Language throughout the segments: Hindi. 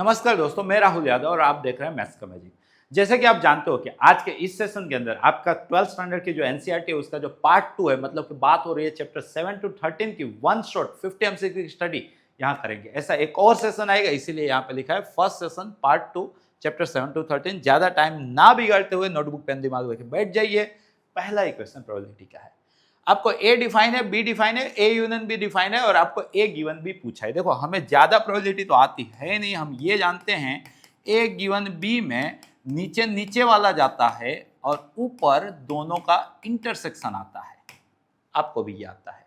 नमस्कार दोस्तों, मैं राहुल यादव और आप देख रहे हैं मैथ्स का मैजिक। जैसे कि आप जानते हो कि आज के इस सेशन के अंदर आपका 12th स्टैंडर्ड की जो एनसीईआरटी है उसका जो पार्ट 2 है, मतलब कि बात हो रही है चैप्टर 7 to 13 की वन शॉट 50 एमसीक्यू की स्टडी यहाँ करेंगे। ऐसा एक और सेशन आएगा, इसीलिए यहाँ पे लिखा है first session part 2 chapter 7 to 13। ज्यादा टाइम ना बिगाड़ते हुए नोटबुक पेन दिमाग लेके बैठ जाइए। पहला ही क्वेश्चन प्रोबेबिलिटी का है। आपको ए डिफाइन है, बी डिफाइन है, ए यूनियन बी डिफाइन है और आपको ए गिवन बी पूछा है। देखो हमें ज्यादा प्रोबेबिलिटी तो आती है नहीं, हम ये जानते हैं ए गिवन बी में नीचे नीचे वाला जाता है और ऊपर दोनों का इंटरसेक्शन आता है। आपको भी ये आता है।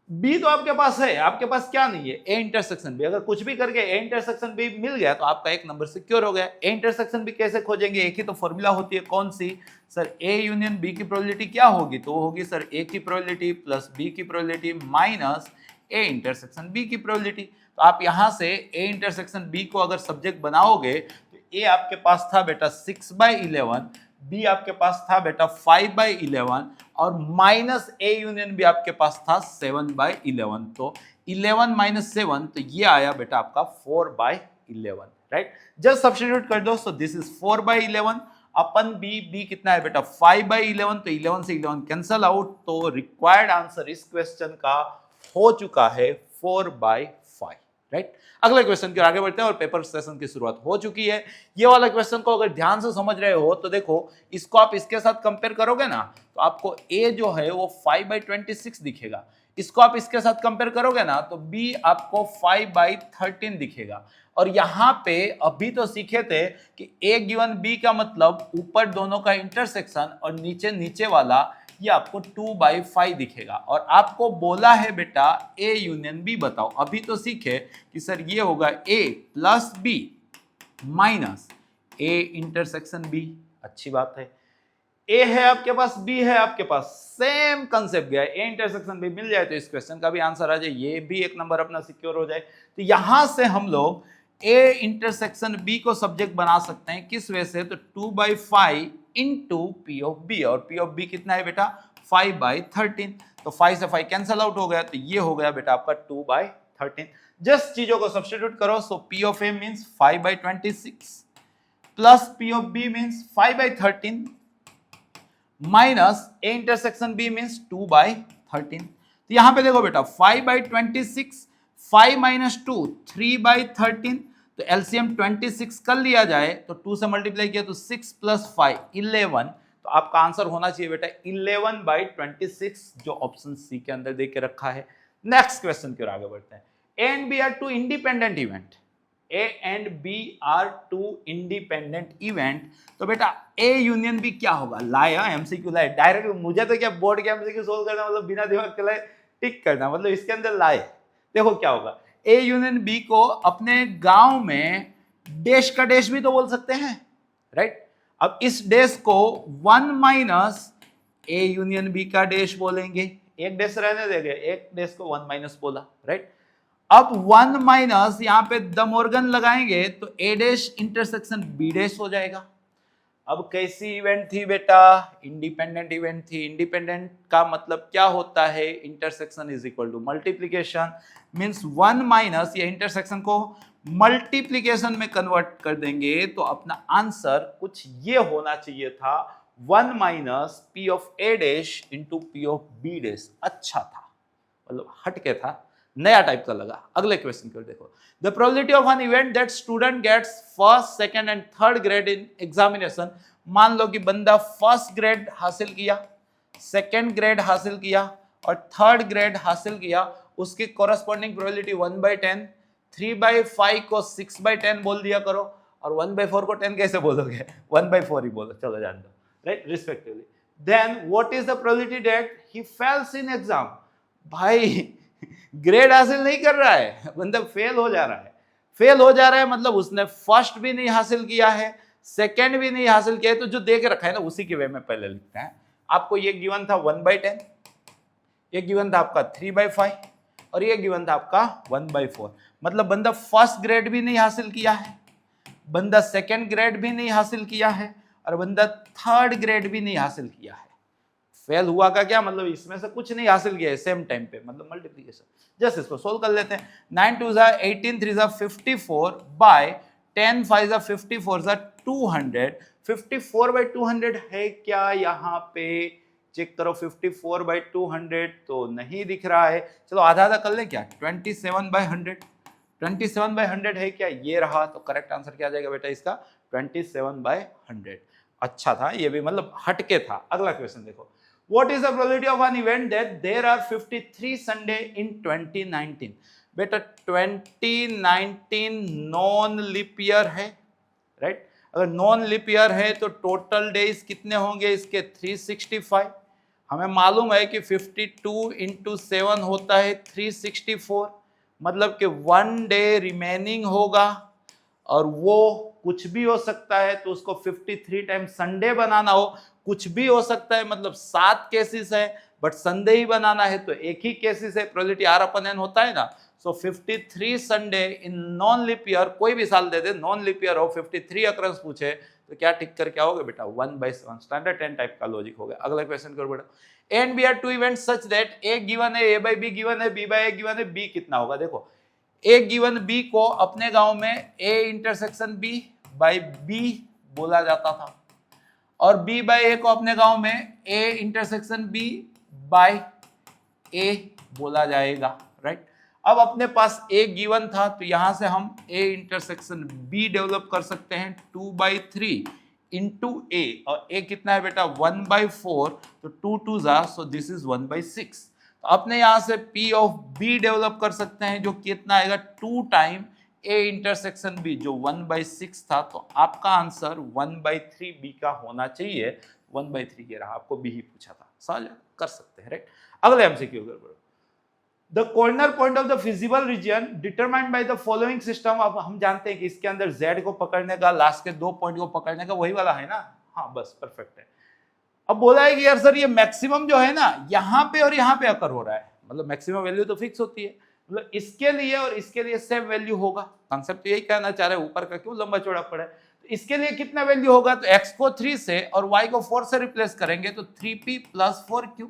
बी तो आपके पास है, आपके पास क्या नहीं है, ए इंटरसेक्शन बी। अगर कुछ भी करके ए इंटरसेक्शन बी मिल गया तो आपका एक नंबर सिक्योर हो गया। ए इंटरसेक्शन बी कैसे खोजेंगे, एक ही तो फॉर्मूला होती है, कौन सी सर? ए यूनियन बी की प्रोबेबिलिटी क्या होगी? तो होगी सर ए की प्रोबेबिलिटी प्लस बी की probability minus A intersection B की प्रोबेबिलिटी। तो आप यहां से ए इंटरसेक्शन बी को अगर सब्जेक्ट बनाओगे तो ए आपके पास था बेटा 6/11, बी आपके पास था बेटा 5/11 और माइनस ए यूनियन बी आपके पास था 7/11। तो 11 माइनस 7 तो ये आया बेटा आपका 4/11, राइट? जस्ट सब्स्टिट्यूट कर दो। So this is 4/11 upon B कितना है बेटा 5/11, तो 11 से 11 कैंसल आउट। तो रिक्वायर्ड आंसर इस क्वेश्चन का हो चुका है 4/5, राइट? अगले क्वेश्चन की ओर आगे बढ़ते हैं और पेपर सेशन की शुरुआत हो चुकी है। ये वाला क्वेश्चन को अगर ध्यान से समझ रहे हो तो देखो, इसको आप इसके साथ कंपेयर करोगे ना तो आपको ए जो है वो 5/26 दिखेगा। इसको आप इसके साथ कंपेयर करोगे ना तो बी आपको 5/13 दिखेगा। और यहां पे अभी तो सीखे थे कि ए गिवन बी का मतलब ऊपर दोनों का इंटरसेक्शन और नीचे नीचे वाला, ये आपको 2/5 दिखेगा। और आपको बोला है बेटा ए यूनियन बी बताओ। अभी तो सीखे कि सर ये होगा A plus B minus A intersection B. अच्छी बात है, ए है आपके पास, बी है आपके पास, सेम कंसेप्ट गया। ए इंटरसेक्शन बी मिल जाए तो इस क्वेश्चन का भी आंसर आ जाए, ये भी एक नंबर अपना सिक्योर हो जाए। तो यहां से हम लोग ए इंटरसेक्शन बी को सब्जेक्ट बना सकते हैं, किस वजह से? तो 2/5 इंटू पी ऑफ बी, और पी ऑफ बी कितना है बेटा 5/13। तो 5 से 5 कैंसल आउट हो गया, तो ये हो गया बेटा आपका 2/13। जस्ट चीजों को सब्स्टिट्यूट करो। So P of A means 5/26 plus P of B means 5/13 minus A intersection B means 2/13। तो यहां पे देखो बेटा 5/26, 5 माइनस 2 3/13। तो एलसीएम 26 कर लिया जाए तो 2 से मल्टीप्लाई किया तो 6 प्लस 5 11। तो आपका आंसर होना चाहिए बेटा 11/26, जो ऑप्शन सी के अंदर दे के रखा है। नेक्स्ट क्वेश्चन की ओर आगे बढ़ते हैं। A and B are two independent event. A and B are two independent event. तो बेटा ए यूनियन बी क्या होगा? लाया एमसीक्यू लाए डायरेक्ट। मुझे तो क्या बोर्ड के एमसीक्यू सोल्व करना मतलब बिना दिमाग चलाए टिक करना, मतलब इसके अंदर लाए। देखो क्या होगा, ए यूनियन बी को अपने गांव में डैश का डैश भी तो बोल सकते हैं, राइट? अब इस डैश को 1 माइनस ए यूनियन बी का डैश बोलेंगे। एक डैश रहने देंगे, एक डैश को 1 माइनस बोला, राइट? अब 1 माइनस यहां पे द मॉर्गन लगाएंगे तो ए डैश इंटरसेक्शन बी डैश हो जाएगा। अब कैसी इवेंट थी बेटा? इंडिपेंडेंट इवेंट थी। इंडिपेंडेंट का मतलब क्या होता है? Intersection is equal to multiplication. Means 1 माइनस ये इंटरसेक्शन को मल्टीप्लीकेशन में कन्वर्ट कर देंगे तो अपना आंसर कुछ ये होना चाहिए था 1 माइनस P of A dash into P of B dash. अच्छा था, मतलब हटके था, नया टाइप का लगा। अगले क्वेश्चन को देखो। The probability of an event that student gets first, second and third grade in examination. मान लो कि बंदा फर्स्ट ग्रेड हासिल किया, सेकंड ग्रेड हासिल किया और थर्ड ग्रेड हासिल किया, उसकी कोरस्पॉन्डिंग प्रोबेबिलिटी 1/10। 3/5 को 6/10 बोल दिया करो और 1/4 को 10 कैसे बोलोगे? 1/4 ही बोलो, चलो जान दो, right? Respectively. Then what is the probability that he fails in exam? भाई ग्रेड हासिल नहीं कर रहा है, मतलब फेल हो जा रहा है। फेल हो जा रहा है मतलब उसने फर्स्ट भी नहीं हासिल किया है, सेकंड भी नहीं हासिल किया है। तो जो दे के रखा है ना उसी के वे में पहले लिखते हैं। आपको ये गिवन था 1/10, ये गिवन था आपका 3/5 और ये गिवन था आपका 1/4। मतलब बंदा फर्स्ट ग्रेड भी नहीं हासिल किया है, बंदा सेकंड ग्रेड भी नहीं हासिल किया है और बंदा थर्ड ग्रेड भी नहीं हासिल किया है। फेल हुआ का क्या मतलब, इसमें से कुछ नहीं हासिल किया है सेम टाइम पे, मतलब मल्टीप्लीकेशन। जस्ट इसको सोल्व कर लेते हैं। 9 2 जा 18, 3 जा 54 बाय 10 5 जा 54 जा 200। 54 बाई 200 है क्या यहाँ पे, चेक करो। 54 बाई 200 तो नहीं दिख रहा है, चलो आधा आधा कर ले क्या, 27 बाई 100। 27 बाई 100 है क्या, ये रहा। तो करेक्ट आंसर क्या आ जाएगा बेटा इसका, 27 बाई 100। अच्छा था ये भी, मतलब हटके था। अगला क्वेश्चन देखो, What is the probability of an event that there are 53 Sunday in 2019? बेटा 2019 नॉन लीप ईयर है, राइट। अगर नॉन लीप ईयर है तो टोटल डेज कितने होंगे इसके, 365। हमें मालूम है कि 52 इंटू 7 होता है 364, मतलब कि 1 डे रिमेनिंग होगा और वो कुछ भी हो सकता है, तो उसको 53 टाइम संडे बनाना हो, कुछ भी हो सकता है, मतलब 7 केसेस है, बट संडे ही बनाना है तो एक ही केसेस है, प्रोबेबिलिटी R/N होता है ना। So 53 Sunday in non leap year, कोई भी साल दे दे, नॉन लीप ईयर हो, 53 अक्रंस पूछे तो क्या टिक कर क्या होगा बेटा, 1/7 स्टैंडर्ड 10 टाइप का लॉजिक होगा। अगला क्वेश्चन करो बेटा, A and B are two events such that A given है, A by B गिवन है, B by A गिवन है, B कितना होगा। देखो A गिवन B को अपने गांव में A intersection B by B बोला जाता था, और B बाय A को अपने गांव में A intersection B by A बोला जाएगा, राइट। अब अपने पास A गिवन था तो यहां से हम A इंटरसेक्शन B डेवलप कर सकते हैं 2/3 इंटू A, और A कितना है बेटा 1/4, तो 2 2 जा, सो दिस इज 1/6। तो अपने यहां से P ऑफ B डेवलप कर सकते हैं, जो कितना आएगा 2 टाइम A इंटरसेक्शन B, जो 1/6 था। तो आपका आंसर 1/3 B का होना चाहिए, 1/3 ये रहा, आपको B ही पूछा था, सॉल्व कर सकते हैं, राइट। अगले MCQ कर, the corner point of the feasible reason determined by the following system. अब हम जानते हैं कि इसके अंदर Z को पकड़ने का, लास्ट के 2 पॉइंट को पकड़ने का वही वाला है ना, हाँ बस परफेक्ट है। अब बोला है कि यार सर ये मैक्सिमम जो है ना यहाँ पे और यहाँ पे अकर हो रहा है, मतलब मैक्सिमम वैल्यू तो फिक्स होती है, मतलब इसके लिए और इसके लिए सेम वैल्यू होगा। कॉन्सेप्ट यही कहना चाह रहे हैं, ऊपर का क्यों लंबा चौड़ा पड़ा है। तो इसके लिए कितना वैल्यू होगा, तो x को 3 से और y को 4 से रिप्लेस करेंगे तो 3p + 4q।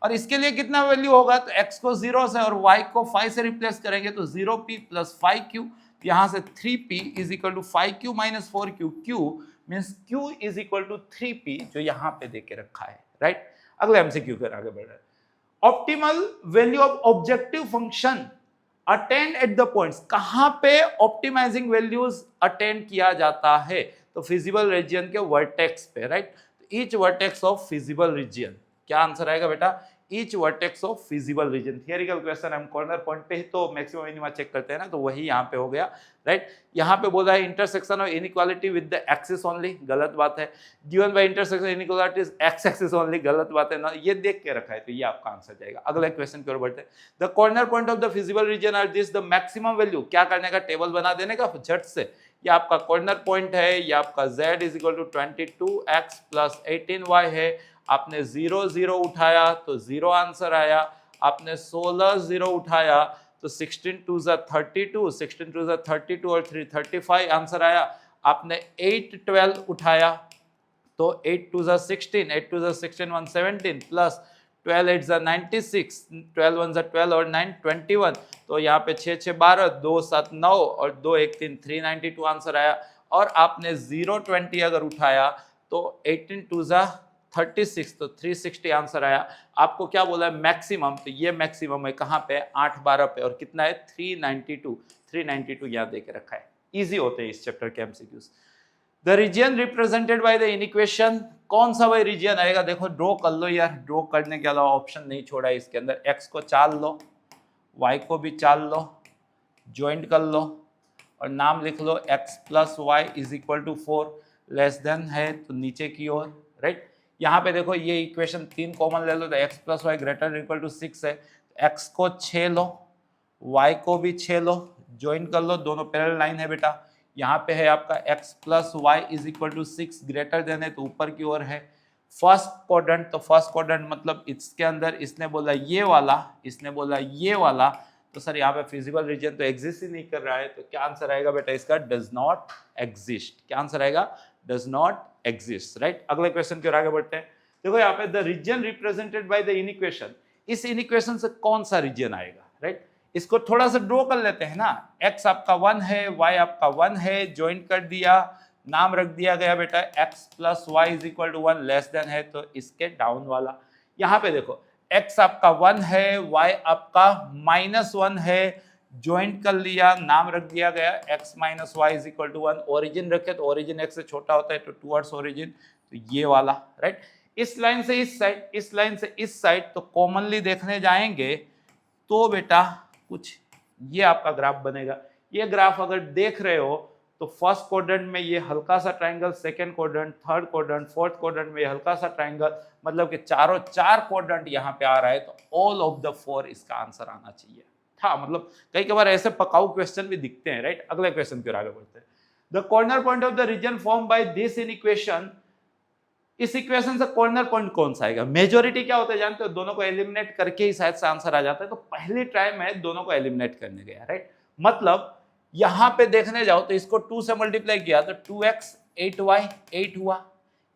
और इसके लिए कितना वैल्यू होगा, तो x को 0 से और y को 5 से रिप्लेस करेंगे तो 0p + 5q। यहां से 3p = 5q - 4q, q means q = 3p, जो यहां पे देके रखा है, राइट। अगले MCQ कर आगे बढ़ रहे हैं। Optimal value of objective function attend at the points, कहां पे ऑप्टिमाइजिंग वैल्यूज अटेंड किया जाता है, तो फिजिबल रीजन के वर्टेक्स पे, right. Each vertex of feasible region, क्या आंसर आएगा बेटा, each vertex of feasible region. Theoretical question, हम कॉर्नर पॉइंट पे ही तो मैक्सिमम मिनिमा चेक करते हैं ना, तो वही यहाँ पे हो गया, राइट। यहाँ पे बोला है intersection of inequality with the axis only, गलत बात है। Given by intersection inequality x axis only, गलत बात है ना, ये देख के रखा है तो ये आपका आंसर जाएगा। अगला क्वेश्चन की ओर बढ़ते हैं। The corner point of the feasible region are this, the maximum value, क्या करने का, टेबल बना देने का झट से। ये आपका कॉर्नर पॉइंट है, ये आपका z = 22x + 18y है। आपने 0 0 उठाया तो 0 आंसर आया, आपने 16 0 उठाया तो 16 2 जा 32, 16 2 जा 32 और 3 35 आंसर आया। आपने 8 12 उठाया तो 8 2 जा 16, 8 2 जा 16 1 17 प्लस 12 8 जा 96, 12 1 जा 12 और 9 21, तो यहाँ पे 6 6 12, 2 7 9 और 2 1 3 392 आंसर आया। और आपने 0 20 अगर उठाया तो 18 2 जा 36, तो 360 आंसर आया। आपको क्या बोला है, मैक्सिमम, तो ये मैक्सिमम है कहाँ पे, 8 12 पे, और कितना है 392 यहाँ दे के रखा है। इजी होते हैं इस चैप्टर के MCQs। The region represented by the inequation, कौन सा वही रीजन आएगा, देखो ड्रॉ कर लो यार, ड्रॉ करने के अलावा ऑप्शन नहीं छोड़ा है इसके अंदर। x को चाल लो, y को भी चाल लो, ज्वाइंट कर लो और नाम लिख लो x + y = 4, लेस देन है तो नीचे की ओर, राइट। यहाँ पे देखो ये इक्वेशन 3 कॉमन ले लो तो x + y > 6 है, x को 6 लो, y को भी 6 लो, ज्वाइन कर लो, दोनों पैरेलल लाइन है बेटा। यहाँ पे है आपका x + y = 6 ग्रेटर देन है तो ऊपर की ओर है। फर्स्ट क्वाड्रेंट, तो फर्स्ट क्वाड्रेंट मतलब इसके अंदर इसने बोला ये वाला, इसने बोला ये वाला, तो सर यहाँ पे फिजिबल रीजन तो एग्जिस्ट ही नहीं कर रहा है, तो क्या आंसर आएगा बेटा इसका, डज नॉट एग्जिस्ट। क्या आंसर आएगा, डज नॉट एग्जिस्ट, राइट। अगले क्वेश्चन की ओर आगे बढ़ते हैं। देखो यहाँ पे the region represented by the inequation, इस इनइक्वेशन से कौन सा रीजन आएगा, राइट। इसको थोड़ा सा ड्रॉ कर लेते हैं ना, x आपका 1 है, y आपका 1 है, ज्वाइन कर दिया, नाम रख दिया गया बेटा x plus y is equal to 1 less than है, तो इसके डाउन वाला। यहाँ पे देखो x आपका 1 है, y आपका -1 है, ज्वाइंट कर लिया, नाम रख दिया गया x minus y is equal to 1, origin रखे तो ओरिजिन x से छोटा होता है तो टुवर्ड्स ओरिजिन, तो ये वाला, राइट। इस लाइन से इस साइड, इस लाइन से इस साइड, तो कॉमनली देखने जाएंगे तो बेटा कुछ ये आपका ग्राफ बनेगा। ये ग्राफ अगर देख रहे हो तो फर्स्ट क्वाड्रेंट में ये हल्का सा triangle, second quadrant, third quadrant, fourth quadrant में ये हल्का सा ट्रायंगल, मतलब कि चारों 4 क्वाड्रेंट यहाँ पे आ रहा है, तो ऑल ऑफ द 4 इसका आंसर आना चाहिए था। मतलब कई बार ऐसे पकाऊ क्वेश्चन भी दिखते हैं, राइट। अगले क्वेश्चन की ओर आगे बढ़ते हैं। The corner point of the region form by this inequation, इस इक्वेशन से कॉर्नर पॉइंट कौन सा आएगा? मेजोरिटी क्या होता है जानते हो, दोनों को एलिमिनेट करके ही शायद से आंसर आ जाता है, तो पहली ट्राई में दोनों को एलिमिनेट करने गया, राइट। मतलब यहां पे देखने जाओ तो इसको 2 से मल्टीप्लाई किया तो 2x 8y 8 हुआ,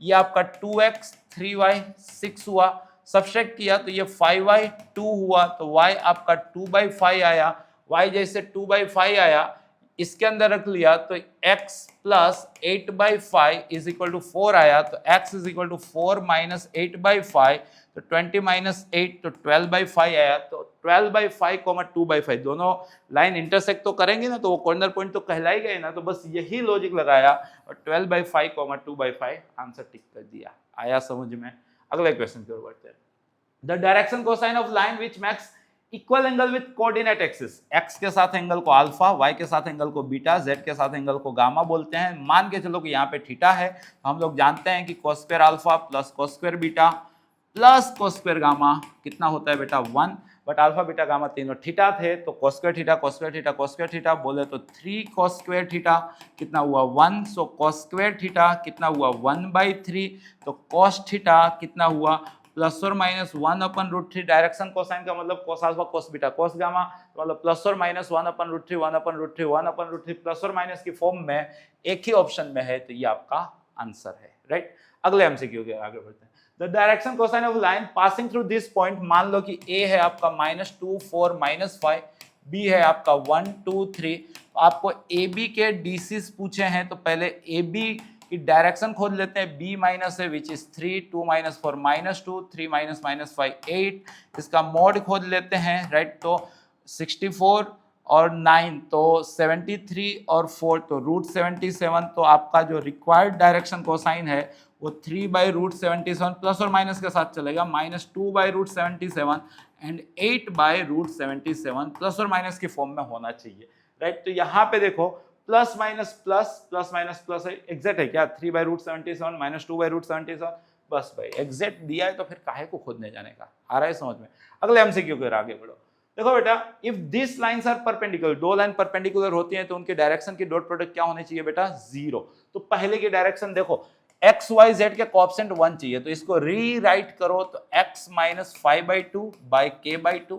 ये आपका 2x 3y 6 हुआ, सब्सट्रैक्ट किया तो ये 5y 2 हुआ, तो y आपका 2/5 आया, y जैसे 2/5 आया इसके अंदर रख लिया तो x plus 8/5 is equal to 4 आया, तो x is equal to 4 minus 8/5, तो 20 माइनस 8 तो 12/5 आया, तो 12/5 2/5 दोनों लाइन इंटरसेक्ट तो करेंगे ना, तो वो कॉर्नर पॉइंट तो कहलाएगा ही ना, तो बस यही लॉजिक लगाया और 12/5 2/5 आंसर टिक कर दिया। आया समझ में? अगले क्वेश्चन की ओर बढ़ते हैं। The direction cosine of line which makes equal angle with coordinate axis, x के साथ एंगल को अल्फा, y के साथ एंगल को बीटा, z के साथ एंगल को गामा बोलते हैं। मान के चलो कि यहाँ पे थीटा है, तो हम लोग जानते हैं कि cos square alpha plus cos square beta plus cos square gamma कितना होता है बेटा 1, बट अल्फा बीटा गामा तीनों थीटा थे, तो cos square theta cos square theta cos square theta बोले तो 3 cos स्क्वायर थीटा कितना हुआ 1, सो cos स्क्वायर थीटा कितना हुआ 1/3, तो cos थीटा कितना हुआ प्लस और माइनस 1/√3। डायरेक्शन कोसाइन का मतलब cos alpha cos beta cos gamma, मतलब प्लस और माइनस 1/√3 1/√3 1/√3 प्लस और माइनस की फॉर्म में एक ही ऑप्शन में है, तो ये आपका आंसर है, राइट। अगले एमसीक्यू के आगे बढ़ते हैं। The direction cosine of line passing through this point, मान लो कि a है आपका -2 4 -5, b है आपका 1 2 3, तो आपको ab के डीसीज पूछे हैं, तो पहले ab की डायरेक्शन खोज लेते हैं, b माइनस है विच इज 3 2 माइनस 4 -2 3 माइनस -5 8, इसका मोड खोज लेते हैं, राइट। तो 64 और 9 तो 73 और 4 तो √77, तो आपका जो रिक्वायर्ड डायरेक्शन कोसाइन है वो 3/√77 प्लस और माइनस के साथ चलेगा, -2/√77 एंड 8/√77 प्लस और माइनस की फॉर्म में होना चाहिए, राइट। तो यहाँ पे देखो प्लस माइनस प्लस एग्जैक्ट है क्या, 3/√77 -2/√77, बस भाई एग्जैक्ट दिया है तो फिर काहे को खोदने जाने का, आ रहा है समझ में। अगले एमसीक्यू के आगे बढ़ो। देखो बेटा, if this lines are perpendicular, दो लाइन परपेंडिकुलर होती हैं तो उनके डायरेक्शन की डॉट प्रोडक्ट क्या होनी चाहिए बेटा 0। तो पहले की डायरेक्शन देखो x y z के कोएफिशिएंट 1 चाहिए, तो इसको रीराइट करो तो x minus 5/2 by k/2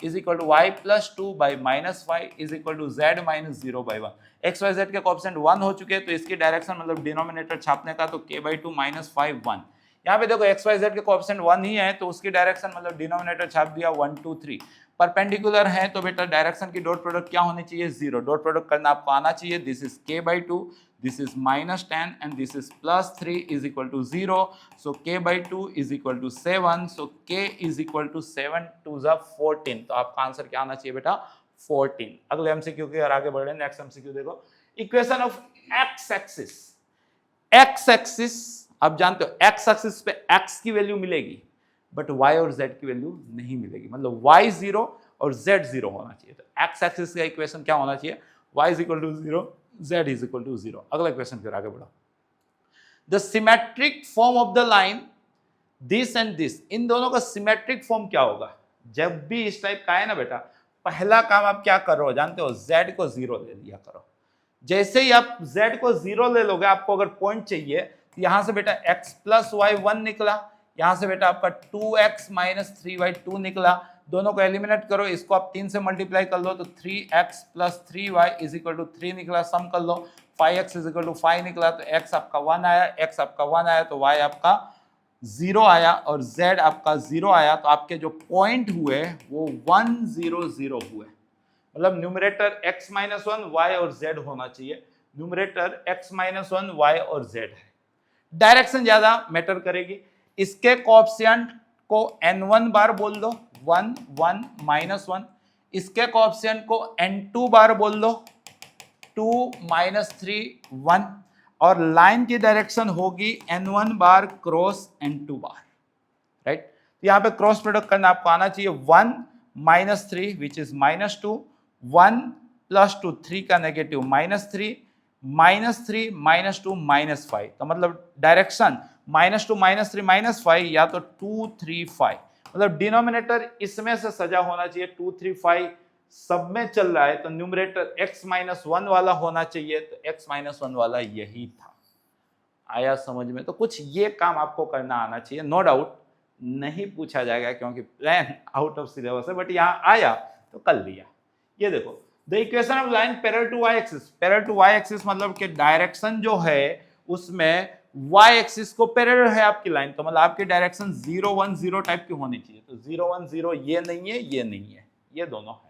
is equal to y plus 2 by -5 is equal to z minus 0/1। x y z के कोएफिशिएंट 1 हो चुके हैं, तो इसकी डायरेक्शन मतलब डिनोमिनेटर छापने का, तो k/2 -5 1। यहाँ पे देखो x y z के कोएफिशिएंट 1 ही है, तो उसकी डायरेक्शन मतलब डिनोमिनेटर छाप दिया 1 2 3। परपेंडिकुलर है तो बेटा डायरेक्शन की डॉट प्रोडक्ट क्या होनी चाहिए 0, डॉट प्रोडक्ट करना आपको आना चाहिए। This is k/2, this is -10 and this is +3 is equal to 0, so k/2 is equal to 7, so k is equal to 7 2 14, तो आपका आंसर क्या आना चाहिए बेटा 14। अगले एमसीक्यू के और आगे बढ़ रहे हैं। नेक्स्ट एमसीक्यू देखो, equation of x axis, x axis आप जानते हो x एक्सिस पे x की वैल्यू मिलेगी बट y और z की वैल्यू नहीं मिलेगी, मतलब y 0 और z 0 होना चाहिए। तो x एक्सिस का इक्वेशन क्या होना चाहिए y is equal to 0 z is equal to 0। अगला क्वेश्चन फिर आगे बढ़ो। The symmetric form of the line this and this, इन दोनों का सिमेट्रिक फॉर्म क्या होगा? जब भी इस टाइप का है ना बेटा, पहला काम आप क्या करो जानते हो, z को 0 ले लिया करो। जैसे ही आप z को 0 ले लोगे, आपको अगर पॉइंट चाहिए तो यहां से बेटा x प्लस वाई 1 निकला, यहां से बेटा आपका 2x माइनस 3y 2 निकला, दोनों को एलिमिनेट करो, इसको आप 3 से मल्टीप्लाई कर लो तो 3x plus 3y is equal to 3 निकला, सम कर लो 5x इज इक्वल टू 5 निकला, तो x आपका 1 आया, x आपका 1 आया तो y आपका 0 आया और z आपका 0 आया, तो आपके जो पॉइंट हुए वो 1 0 0 हुए। मतलब numerator x minus one y और z होना चाहिए, numerator x minus one y और z है। डायरेक्शन ज्यादा मैटर करेगी। इसके कोएफिशिएंट को n1 बार बोल दो, 1 1 माइनस 1। इसके कोएफिशिएंट को n2 बार बोल दो, 2 माइनस 3 1। और लाइन की डायरेक्शन होगी n1 बार क्रॉस n2 बार, राइट। तो यहां पे क्रॉस प्रोडक्ट करना आपको आना चाहिए। 1 माइनस 3 विच इज -2, 1 प्लस 2 3 का नेगेटिव -3, -3 -2 -5। तो मतलब डायरेक्शन -2 -3 -5 या तो 2 3 5। मतलब डिनोमिनेटर इसमें से सजा होना चाहिए, 2 3 5 सब में चल रहा है, तो न्यूमरेटर x माइनस 1 वाला होना चाहिए, तो x माइनस 1 वाला यही था। आया समझ में? तो कुछ ये काम आपको करना आना चाहिए। नो डाउट नहीं पूछा जाएगा क्योंकि प्लान आउट ऑफ सिलेबस है, बट यहाँ आया तो कर लिया। ये देखो, the equation of line parallel to y axis. Parallel to y axis मतलब कि डायरेक्शन जो है उसमें y एक्सिस को पैरेलल है आपकी लाइन, तो मतलब आपकी डायरेक्शन 0 1 0 टाइप की होनी चाहिए। तो 0 1 0 ये नहीं है, ये नहीं है, ये दोनों है।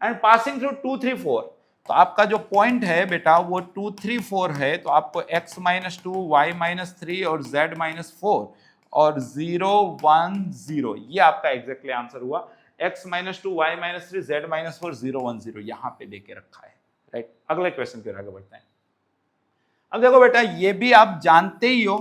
एंड पासिंग थ्रू 2 3 4, तो आपका जो पॉइंट है बेटा वो 2 3 4 है, तो आपको x माइनस 2 वाई माइनस 3 और z माइनस 4 और 0 1 0, ये आपका एग्जैक्टली आंसर हुआ। x minus 2 y minus 3 z minus 4 0 1 0 यहाँ पे देके रखा है, राइट। अगले क्वेश्चन की ओर आगे बढ़ते हैं। अब देखो बेटा, ये भी आप जानते ही हो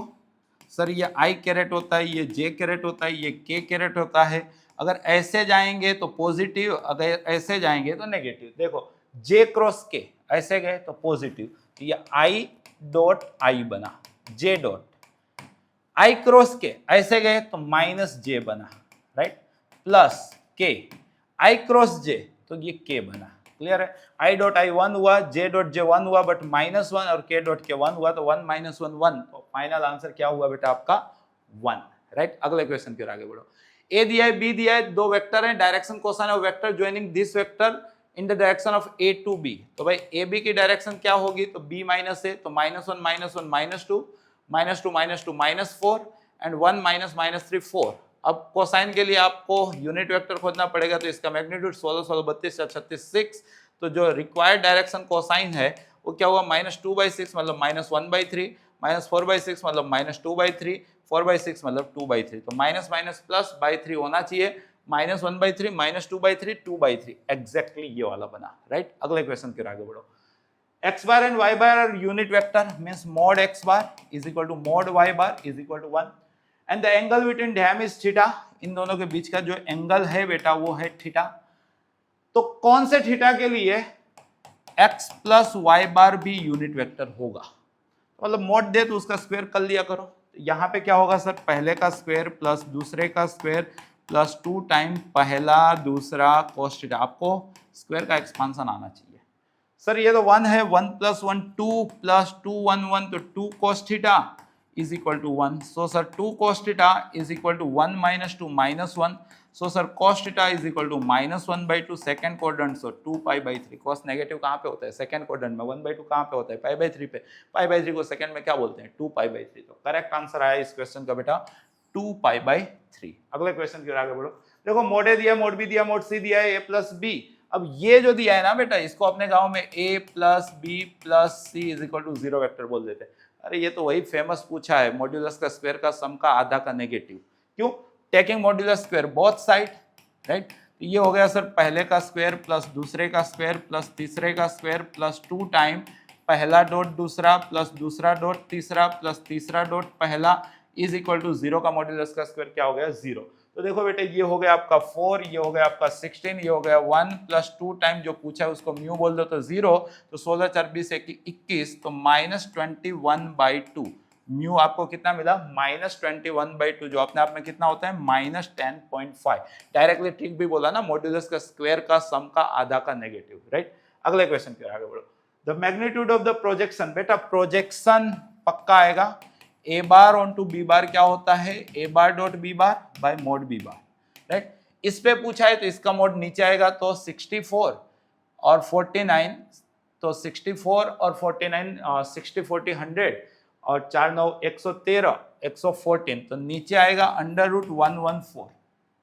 सर, ये i कैरेट होता है, ये j कैरेट होता है, ये k कैरेट होता है। अगर ऐसे जाएंगे तो पॉजिटिव, अगर ऐसे जाएंगे तो नेगेटिव। देखो j क्रॉस k, ऐसे गए तो पॉजिटिव, तो ये i डॉट i बना, j dot i cross k, ऐसे गए तो माइनस j बना, right, plus k, i cross j, तो ये k बना। क्लियर है? i डॉट i 1 हुआ, j डॉट j 1 हुआ, बट -1 और k डॉट k 1 हुआ, तो 1 माइनस 1 1, तो फाइनल आंसर क्या हुआ बेटा आपका 1, राइट। अगले क्वेश्चन की ओर आगे बढ़ो। a दिया है, b दिया है, दो वेक्टर हैं, direction cosine of vector joining this vector in the direction of a to b। तो भाई ए बी की डायरेक्शन क्या होगी? तो b माइनस a, तो -1 -1 -2 -2 -2 -4 एंड 1 -3 4। अब कोसाइन के लिए आपको यूनिट वेक्टर खोजना पड़ेगा, तो इसका मैग्नीट्यूड 16 16 32 36 6, तो जो रिक्वायर्ड डायरेक्शन कोसाइन है वो क्या हुआ? -2/6 मतलब -1/3, -4/6 मतलब -2/3, 4/6 मतलब 2/3, तो माइनस माइनस प्लस बाई 3 होना चाहिए, -1/3 -2/3 2/3, एग्जैक्टली ये वाला बना, राइट। अगले क्वेश्चन की ओर आगे बढ़ो। x bar and y bar are unit vector, means mod x bar is equal to mod y bar is equal to 1 and the angle between them is theta। इन दोनों के बीच का जो एंगल है बेटा वो है थीटा। तो कौन से थीटा के लिए x प्लस वाई बार भी यूनिट वेक्टर होगा? मतलब मोड दे तो उसका स्क्वायर कर लिया करो। यहाँ पे क्या होगा सर? पहले का स्क्वायर प्लस दूसरे का स्क्वायर प्लस 2 टाइम पहला दूसरा cos थीटा। आपको स्क्वायर का एक्सपांशन आना चाहिए। सर ये तो 1 है, 1 प्लस 1 2 प्लस 2 1 1, तो 2 cos theta is equal to 1। So sir 2 cos theta is equal to 1 minus 2 minus 1। So sir cos theta is equal to -1/2 second quadrant, so 2π/3। cos negative कहाँ पे होता है? सेकंड क्वाड्रेंट में। 1/2 कहाँ पे होता है? π/3 पे। π/3 को सेकंड में क्या बोलते हैं? 2π/3। तो करेक्ट आंसर आया इस क्वेश्चन का बेटा 2π/3। अगले क्वेश्चन की ओर आगे बढ़ो। देखो मोड ए दिया, मोड बी दिया, मोड सी दिया है, a प्लस बी। अब ये जो दिया है ना बेटा, इसको अपने गांव में a plus b plus c is equal to 0 vector बोल देते हैं। अरे ये तो वही फेमस पूछा है, मॉड्यूलस का स्क्वायर का सम का आधा का नेगेटिव। क्यों? Taking modulus square both side, right. तो ये हो गया सर पहले का स्क्वायर प्लस दूसरे का स्क्वायर प्लस तीसरे का स्क्वायर प्लस 2 टाइम पहला डॉट दूसरा प्लस दूसरा डॉट तीसरा प्लस तीसरा डॉट पहला इज इक्वल टू 0 का मॉड्यूलस का स्क्वायर क्या हो गया? 0। तो देखो बेटे ये हो गया आपका 4, ये हो गया आपका 16, ये हो गया 1 प्लस 2 टाइम जो पूछा है उसको म्यू बोल दो तो 0, तो 16 4 20 21, तो -21/2। म्यू आपको कितना मिला? -21/2, जो अपने आप में कितना होता है? -10.5। डायरेक्टली ठीक भी बोला ना, मॉड्यूलस का स्क्वायर का सम का आधा का नेगेटिव, राइट। अगले क्वेश्चन की ओर आगे बढ़ो। The magnitude of the projection. बेटा प्रोजेक्शन पक्का आएगा। A bar on to b bar क्या होता है? A bar dot b bar by mod b bar, right. इस पे पूछा है तो इसका मोड नीचे आएगा, तो 64 और 49, तो 64 और 49 60 40 100 और 4 9 113 114, तो नीचे आएगा अंडर रूट 114,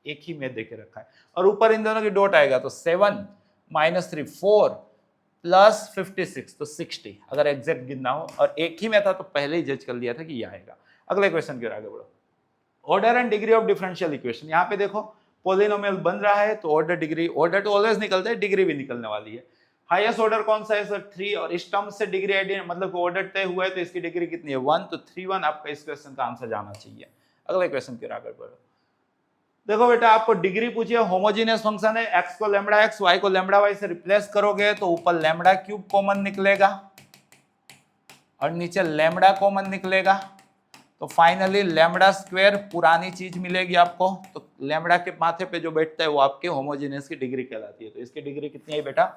एक ही में देके रखा है, और ऊपर इन दोनों की डॉट आएगा तो 7 माइनस 3 4 प्लस 56 तो 60, अगर एग्जैक्ट गिनना हो, और एक ही में था तो पहले ही जज कर लिया था कि ये आएगा। अगले क्वेश्चन की ओर आगे बढ़ो। Order and degree of differential equation, यहाँ पे देखो पॉलिनोमियल बन रहा है तो ऑर्डर डिग्री, ऑर्डर तो ऑलवेज निकलता है, डिग्री भी निकलने वाली है। हाईएस्ट ऑर्डर कौन सा है सर? 3, और इस टर्म से डिग्री आइडेंटिटी मतलब ऑर्डर तय हुआ है तो इसकी डिग्री कितनी है? 1, तो 3 1 आपका इस क्वेश्चन का आंसर जाना चाहिए। अगले क्वेश्चन की ओर आगे बढ़ो। देखो बेटा आपको डिग्री पूछिए, होमोजेनियस फंक्शन है, x को लैम्बडा x, y को लैम्बडा y से रिप्लेस करोगे तो ऊपर लैम्बडा क्यूब कॉमन निकलेगा और नीचे लैम्बडा कॉमन निकलेगा, तो फाइनली लैम्बडा स्क्वायर पुरानी चीज मिलेगी आपको, तो लैम्बडा के माथे पे जो बैठता है वो आपके होमोजेनियस की डिग्री कहलाती है, तो इसकी डिग्री कितनी है बेटा?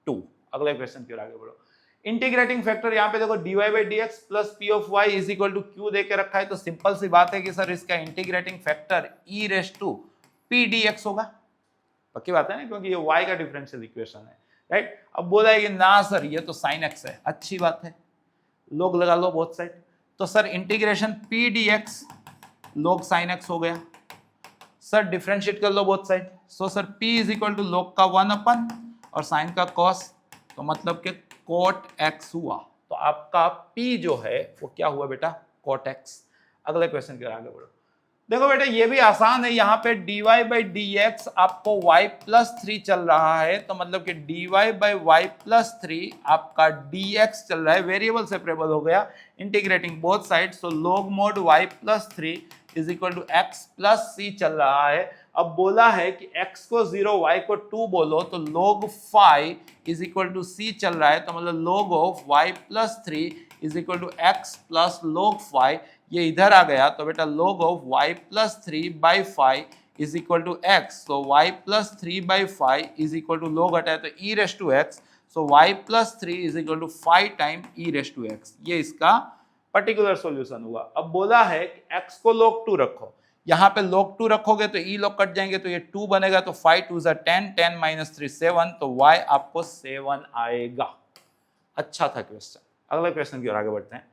2। अगले क्वेश्चन की ओर आगे बढ़ो। इंटीग्रेटिंग फैक्टर यहाँ पे देखो dy by d x plus P of y is equal to q दे के रखा है, तो सिंपल सी बात है कि सर इसका integrating factor e raise to p d x होगा, पक्की बात है ना, क्योंकि ये y का डिफरेंशियल इक्वेशन है, राइट। अब बोला है कि ना सर ये तो साइन एक्स है, अच्छी बात है, लोग लगा लो बोथ साइड, तो sir integration p d x log sine x हो गया, सर डिफरेंशिएट कर लो both side, so sir p is equal to log का 1 अपन और साइन का कॉस, तो मतलब कि कोट एक्स हुआ, तो आपका p जो है वो क्या हुआ बेटा? Cot x. अगले क्वेश्चन के आगे बढ़ो। देखो बेटा ये भी आसान है, यहाँ पे dy बाई डी एक्स आपको y प्लस 3 चल रहा है, तो मतलब कि dy बाई वाई प्लस 3 आपका dx चल रहा है, वेरिएबल सेपरेबल हो गया, इंटीग्रेटिंग बोथ साइड, तो log mod y plus 3 is equal to x plus c चल रहा है। अब बोला है कि x को 0 y को 2 बोलो, तो log phi is equal to c चल रहा है, तो मतलब log of y plus 3 is equal to x plus log phi, ये इधर आ गया तो बेटा log of y plus 3 by phi is equal to x, तो y plus 3 by phi is equal to log हटाए तो e raise to x, so y plus 3 is equal to 5 time e raise to x, ये इसका पर्टिकुलर सॉल्यूशन हुआ। अब बोला है कि x को log 2 रखो, यहाँ पे log 2 रखोगे तो e log कट जाएंगे तो ये 2 बनेगा, तो 5 2 10, 10 माइनस 3 7, तो y आपको 7 आएगा। अच्छा था क्वेश्चन। अगले क्वेश्चन की ओर आगे बढ़ते हैं।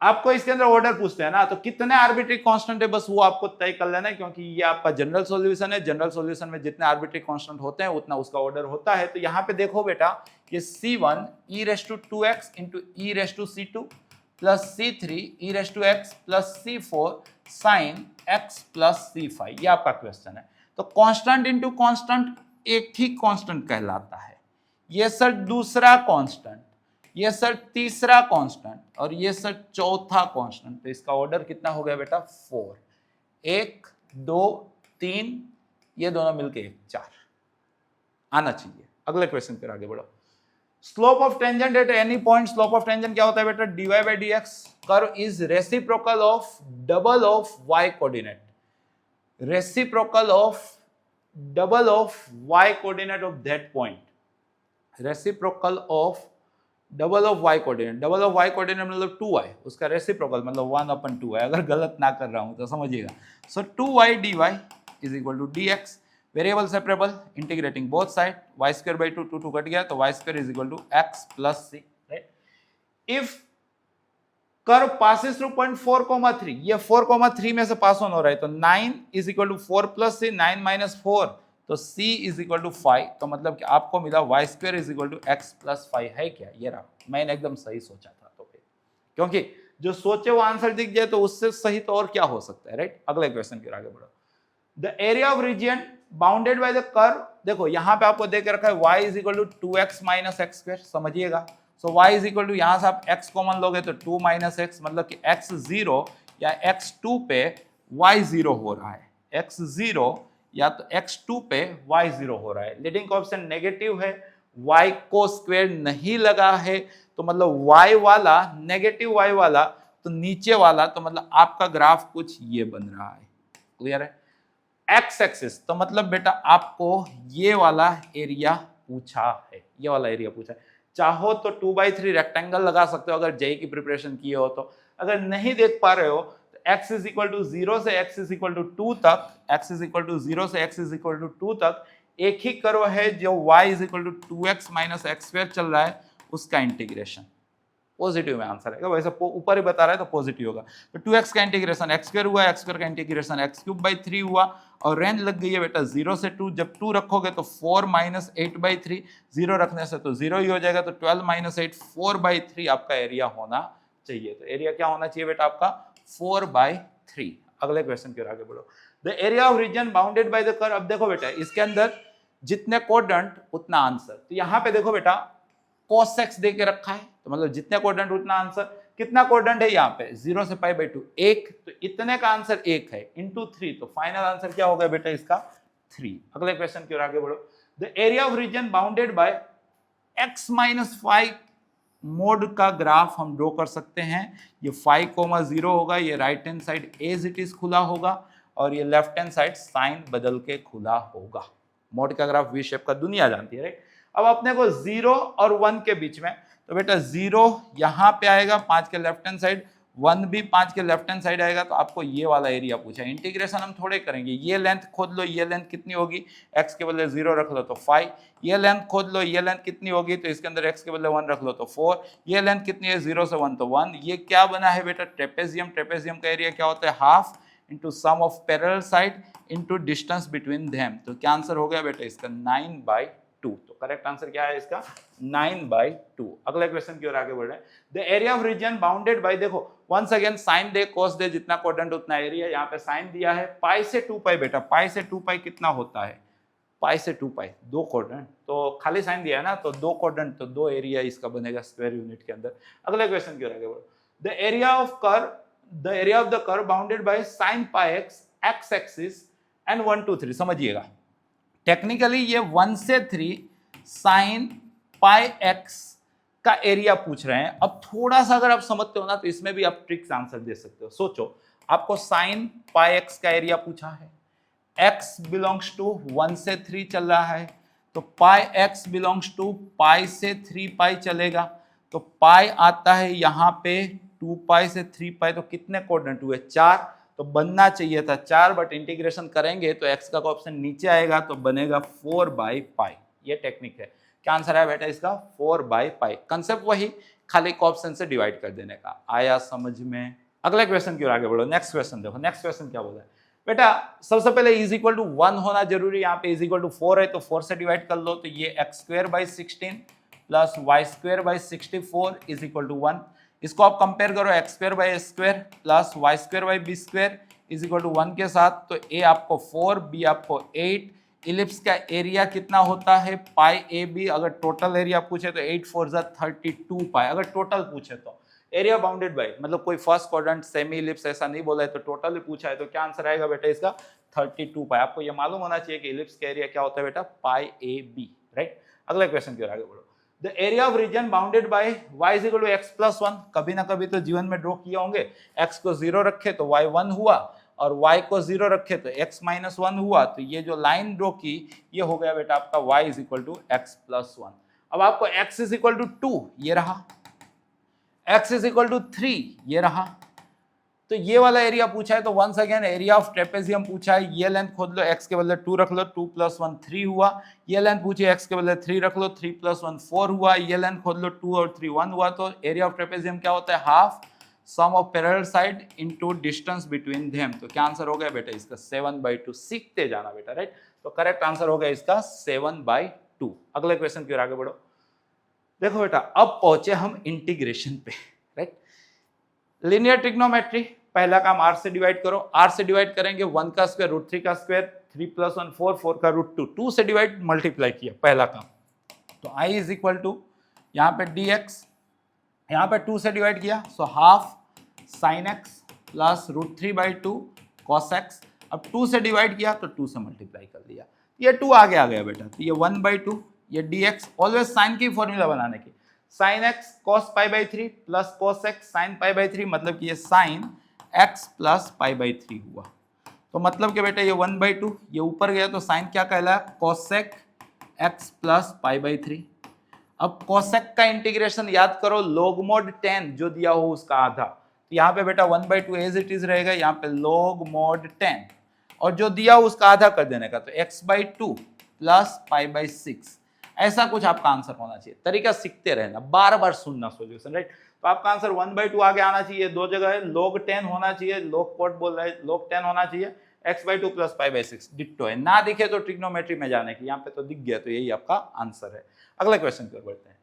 आपको इसके अंदर ऑर्डर पूछते हैं ना, तो कितने आर्बिट्री कांस्टेंट है बस वो आपको तय कर लेना है, क्योंकि ये आपका जनरल सॉल्यूशन है, जनरल सॉल्यूशन में जितने आर्बिट्री कांस्टेंट होते हैं उतना उसका ऑर्डर होता है। तो यहाँ पे देखो बेटा ये c1 e raise to 2x into e raise to c2 plus c3 e raise to x plus c4 sine x plus c5, ये आपका क्वेश्चन है। तो कांस्टेंट इंटू कांस्टेंट एक ही कांस्टेंट कहलाता है, ये सर दूसरा कांस्टेंट, ये सर तीसरा कांस्टेंट और ये सर चौथा कांस्टेंट, तो इसका ऑर्डर कितना हो गया बेटा? 4, 1 2 3, ये दोनों मिलके 4 आना चाहिए। अगले क्वेश्चन पर आगे बढ़ो। Slope of tangent at any point, slope of tangent क्या होता है बेटा? dy by d x, curve is reciprocal of double of y coordinate, reciprocal of double of y coordinate of that point, reciprocal of double of y coordinate, double of y coordinate मतलब 2y, उसका रेसिप्रोकल मतलब 1/2 है, अगर गलत ना कर रहा हूं तो समझिएगा। So 2y dy is equal to dx, variable separable, integrating both side, y square by 2 2 cut गया तो y square is equal to x plus c, right. If curve passes through point 4,3, ये 4,3 में से पास ऑन हो रहा है, तो 9 is equal to 4 plus c, 9 minus 4, तो c इज इक्वल टू 5, तो मतलब कि आपको मिला y square is equal to x plus 5 है क्या? ये रहा, मैंने एकदम सही सोचा था, तो फिर क्योंकि जो सोचे वो आंसर दिख जाए तो उससे सही तो और क्या हो सकता है, राइट। अगले क्वेश्चन की ओर आगे बढ़ो। The area of region bounded by the curve, देखो यहाँ पे आपको दे के रखा है y is equal to 2x minus x square, समझिएगा। So y is equal to यहाँ से आप x कॉमन लोगे तो 2 माइनस एक्स, मतलब कि x 0 या x2 पे y 0 हो रहा है, x 0 या तो x2 पे y 0 हो रहा है, लीडिंग कोएफिशिएंट नेगेटिव है, y को स्क्वायर नहीं लगा है, तो मतलब y वाला नेगेटिव y वाला, तो नीचे वाला, तो मतलब आपका ग्राफ कुछ ये बन रहा है, क्लियर है। एक्स एक्सिस, तो मतलब बेटा आपको ये वाला एरिया पूछा है, ये वाला एरिया पूछा है, चाहो तो 2/3 रेक्टेंगल लगा सकते हो अगर जेई की प्रिपरेशन किए हो तो, अगर नहीं देख पा रहे हो तो x इज इक्वल टू 0 से x इज इक्वल टू 2 तक, x इज इक्वल टू 0 से x इज इक्वल टू 2 तक एक ही कर्व है जो y is equal to 2x minus x square चल रहा है, उसका इंटीग्रेशन, पॉजिटिव में आंसर आएगा, वैसे ऊपर ही बता रहा है तो पॉजिटिव होगा। तो 2x का इंटीग्रेशन एक्स स्क्वायर हुआ, एक्स स्क्वायर का इंटीग्रेशन एक्स क्यूब बाई 3 हुआ, और रेंज लग गई है बेटा 0 से 2, जब 2 रखोगे तो 4 माइनस 8/3, 0 रखने से तो 0 ही हो जाएगा, तो 12 माइनस 8 4/3 आपका एरिया होना चाहिए। तो एरिया क्या होना चाहिए बेटा आपका 4/3। अगले क्वेश्चन की ओर आगे बढ़ो। The area of region bounded by the curve. अब देखो बेटा इसके अंदर जितने क्वाड्रेंट उतना आंसर, तो यहाँ पे देखो बेटा cos x दे के रखा है, तो मतलब जितने क्वाड्रेंट उतना आंसर। कितना क्वाड्रेंट है यहाँ पे 0 से π/2 1, तो इतने का आंसर 1 है इंटू 3, तो फाइनल आंसर क्या होगा बेटा इसका 3। अगले क्वेश्चन की ओर आगे बढ़ो। The area of region bounded by x - 5 mod का ग्राफ हम ड्रॉ कर सकते हैं। ये 5,0 होगा, ये right hand side as it is खुला होगा, और ये लेफ्ट हैंड साइड साइन बदल के खुला होगा। मोड का ग्राफ वी शेप का दुनिया जानती है, राइट। अब अपने को 0 और 1 के बीच में, तो बेटा 0 यहाँ पे आएगा 5 के लेफ्ट हैंड साइड, 1 भी 5 के लेफ्ट हैंड साइड आएगा, तो आपको ये वाला एरिया पूछा है। इंटीग्रेशन हम थोड़े करेंगे, ये लेंथ खोद लो, ये लेंथ कितनी होगी, x के बदले 0 रख लो तो 5, ये लेंथ खोद लो, ये लेंथ कितनी होगी, तो इसके अंदर x के बदले 1 रख लो तो 4, ये लेंथ कितनी है 0 से 1 तो 1। ये क्या बना है बेटा ट्रेपेजियम। ट्रेपेजियम का एरिया क्या होता है half into sum of parallel side into distance between them. तो क्या आंसर हो गया बेटा इसका 9/2। तो करेक्ट आंसर क्या है इसका 9/2। अगले क्वेश्चन की ओर आगे बढ़ रहे हैं। The area of region bounded bye, देखो वंस अगेन साइन दे कोस दे, जितना क्वाड्रेंट उतना एरिया। यहाँ पे साइन दिया है पाई से 2π बेटा, पाई से 2π कितना होता है, पाई से 2π 2 क्वाड्रेंट, तो खाली साइन दिया है ना, तो 2 क्वाड्रेंट तो 2 एरिया इसका बनेगा स्क्वायर यूनिट के अंदर। अगले क्वेश्चन की ओर आगे बढ़ो। The area of the curve bounded by sin πx x axis and 1 2 3। समझिएगा टेक्निकली ये 1 से 3 sin πx का एरिया पूछ रहे हैं। अब थोड़ा सा अगर आप समझते हो ना तो इसमें भी आप ट्रिक्स आंसर दे सकते हो। सोचो आपको sin πx का एरिया पूछा है, x बिलोंग्स टू 1 से 3 चल रहा है, तो πx बिलोंग्स टू पाई से 3π चलेगा, तो पाई आता है यहाँ पे 2π से 3π, तो कितने क्वाड्रेंट हुए 4, तो बनना चाहिए था 4, बट इंटीग्रेशन करेंगे तो x का ऑप्शन नीचे आएगा तो बनेगा 4/π। ये टेक्निक है। क्या आंसर है बेटा इसका 4/π। कंसेप्ट वही, खाली ऑप्शन से डिवाइड कर देने का। आया समझ में। अगले क्वेश्चन की ओर आगे बढ़ो। नेक्स्ट क्वेश्चन देखो, नेक्स्ट क्वेश्चन क्या बोला है बेटा, सबसे पहले इज इक्वल टू 1 होना जरूरी। यहाँ पे इज इक्वल टू 4 है तो 4 से डिवाइड कर लो, तो ये x²/16 plus y²/64 is equal to 1। इसको आप कंपेयर करो x²/a² plus y²/b² is equal to 1 के साथ, तो a आपको 4, b आपको 8। इलिप्स का एरिया कितना होता है πab। अगर टोटल एरिया पूछे तो 8 4 32π, अगर टोटल पूछे तो। एरिया बाउंडेड बाय मतलब कोई फर्स्ट क्वाड्रेंट सेमी इलिप्स ऐसा नहीं बोला है, तो टोटल ही पूछा है, तो क्या आंसर आएगा बेटा इसका 32π। आपको ये मालूम होना चाहिए कि इलिप्स का एरिया क्या होता है बेटा πab, राइट। अगले क्वेश्चन की ओर आगे बढ़ो। The area of region bounded by y is equal to x+1। कभी ना कभी तो जीवन में ड्रॉ किए होंगे, x को 0 रखे तो y 1 हुआ, और y को 0 रखे तो x - 1 हुआ, तो ये जो लाइन ड्रॉ की ये हो गया बेटा आपका y is equal to x+1। अब आपको x इज इक्वल टू 2 ये रहा, x इज इक्वल टू 3 ये रहा, तो ये वाला एरिया पूछा है, तो once again area of trapezium पूछा है। ये लेंथ खोद लो, x के बदले 2 रख लो, 2 + 1 3 हुआ। ये लेंथ पूछी x के बदले 3 रख लो, 3 + 1 4 हुआ। ये लेंथ खोद लो 2 और 3 1 हुआ, तो एरिया ऑफ ट्रेपेजियम क्या होता है half sum of parallel side into distance between them. तो क्या आंसर हो गया बेटा इसका 7/2। सीखते जाना बेटा, राइट। तो करेक्ट आंसर हो गया इसका 7/2। अगले क्वेश्चन की ओर आगे बढ़ो। देखो बेटा अब पहुंचे हम इंटीग्रेशन पे, राइट। लीनियर ट्रिग्नोमेट्री, पहला काम r से डिवाइड करो। r से डिवाइड करेंगे 1 का स्क्वायर √3 का स्क्वायर, 3 + 1 4, 4 का √2, 2 से डिवाइड मल्टीप्लाई किया पहला काम, तो i इज इक्वल टू यहाँ पे dx, यहाँ पे 2 से डिवाइड किया, so half sin x plus √3/2 cos x। अब 2 से डिवाइड किया तो 2 से मल्टीप्लाई कर दिया, ये 2 आगे आ गया बेटा, तो ये 1/2, ये dx ऑलवेज साइन की फॉर्मूला बनाने की, sin x cos π/3 plus cos x sin π/3, मतलब कि ये sin x प्लस π/3 हुआ। तो मतलब कि बेटा ये 1/2, ये ऊपर गया तो साइन क्या कहलाया cosec x प्लस π/3। अब cosec का इंटीग्रेशन याद करो log mod 10 जो दिया हो उसका आधा, तो यहाँ पे बेटा 1/2 एज इट इज रहेगा, यहाँ पे log mod 10, और जो दिया हो उसका आधा कर देने का, तो x/2 प्लस π/6। ऐसा कुछ आपका आंसर होना चाहिए। तरीका सीखते रहना, बार बार सुनना सॉल्यूशन, राइट। तो आपका आंसर 1/2 आगे आना चाहिए, दो जगह है, log 10 होना चाहिए, log कोट बोल रहा है, log 10 होना चाहिए, x/2 प्लस π/6 डिट्टो है। ना दिखे तो ट्रिग्नोमेट्री में जाने की, यहाँ पे तो दिख गया, तो यही आपका आंसर है। अगले क्वेश्चन की ओर बढ़ते हैं।